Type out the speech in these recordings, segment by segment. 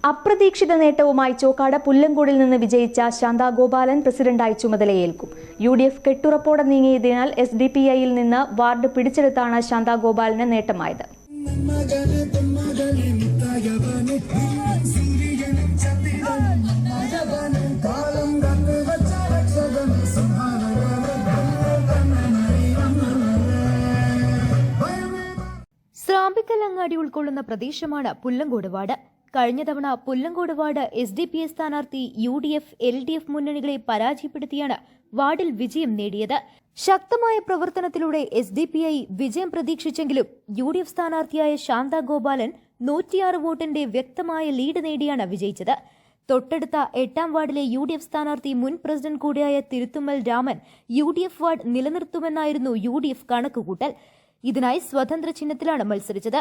അപ്രതീക്ഷിത നേട്ടവുമായി ചോക്കാട് പുല്ലങ്കോടിൽ നിന്ന് വിജയിച്ച ശാന്താഗോപാലൻ പ്രസിഡന്റായി ചുമതലയേൽക്കും. UDF കെട്ടുറപ്പോടെ നീങ്ങിയതിനാൽ SDPIയിൽ നിന്ന് വാർഡ് പിടിച്ചെടുത്താണ് ശാന്താഗോപാലന് നേട്ടമായത്. സ്രാമ്പിക്കല്ലങ്ങാടി ഉൾക്കൊള്ളുന്ന പ്രദേശമാണ് പുല്ലങ്കോട് വാർഡ്. കഴിഞ്ഞ തവണ പുല്ലങ്കോട് വാർഡ് SDPI സ്ഥാനാർത്ഥി UDF, LDF മുന്നണികളെ പരാജയപ്പെടുത്തിയാണ് വാർഡിൽ വിജയം നേടിയത്. ശക്തമായ പ്രവർത്തനത്തിലൂടെ SDPI വിജയം പ്രതീക്ഷിച്ചെങ്കിലും UDF സ്ഥാനാർത്ഥിയായ ശാന്താഗോപാലൻ 106 വോട്ടിന്റെ വ്യക്തമായ ലീഡ് നേടിയാണ് വിജയിച്ചത്. തൊട്ടടുത്ത 8ാം വാർഡിലെ UDF സ്ഥാനാർത്ഥി മുൻ പ്രസിഡന്റ് കൂടിയായ തിരുത്തുമ്മൽ രാമൻ UDF വാർഡ് നിലനിർത്തുമെന്നായിരുന്നു UDF കണക്കുകൂട്ടൽ. ഇതിനായി സ്വതന്ത്ര ചിഹ്നത്തിലാണ് മത്സരിച്ചത്.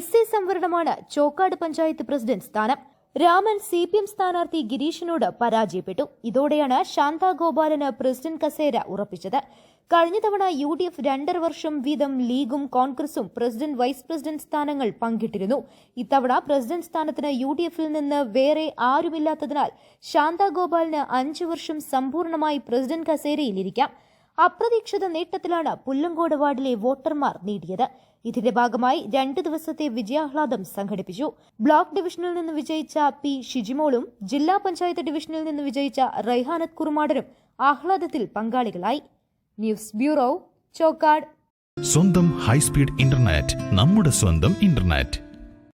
SC സംവരണമാണ് ചോക്കാട് പഞ്ചായത്ത് പ്രസിഡന്റ് സ്ഥാനം. രാമൻ CPM സ്ഥാനാർത്ഥി ഗിരീഷിനോട് പരാജയപ്പെട്ടു. ഇതോടെയാണ് ശാന്താഗോപാലന് പ്രസിഡന്റ് കസേര ഉറപ്പിച്ചത്. കഴിഞ്ഞ തവണ UDF 2.5 വർഷം വീതം ലീഗും കോൺഗ്രസും പ്രസിഡന്റ്, വൈസ് പ്രസിഡന്റ് സ്ഥാനങ്ങൾ പങ്കിട്ടിരുന്നു. ഇത്തവണ പ്രസിഡന്റ് സ്ഥാനത്തിന് UDFൽ നിന്ന് വേറെ ആരുമില്ലാത്തതിനാൽ ശാന്താഗോപാലിന് 5 വർഷം സമ്പൂർണമായി പ്രസിഡന്റ് കസേരയിലിരിക്കാം. അപ്രതീക്ഷിത നേട്ടത്തിലാണ് പുല്ലങ്കോട് വാർഡിലെ വോട്ടർമാർ നേടിയത്. ഇതിന്റെ ഭാഗമായി 2 ദിവസത്തെ വിജയാഹ്ലാദം സംഘടിപ്പിച്ചു. ബ്ലോക്ക് ഡിവിഷനിൽ നിന്ന് വിജയിച്ച P. ഷിജിമോളും ജില്ലാ പഞ്ചായത്ത് ഡിവിഷനിൽ നിന്ന് വിജയിച്ച റൈഹാനത്ത് കുറുമാടനും ആഹ്ലാദത്തിൽ പങ്കാളികളായി. News bureau, Chokkad. സ്വന്തം ഹൈസ്പീഡ് ഇന്റർനെറ്റ്, നമ്മുടെ സ്വന്തം ഇന്റർനെറ്റ്.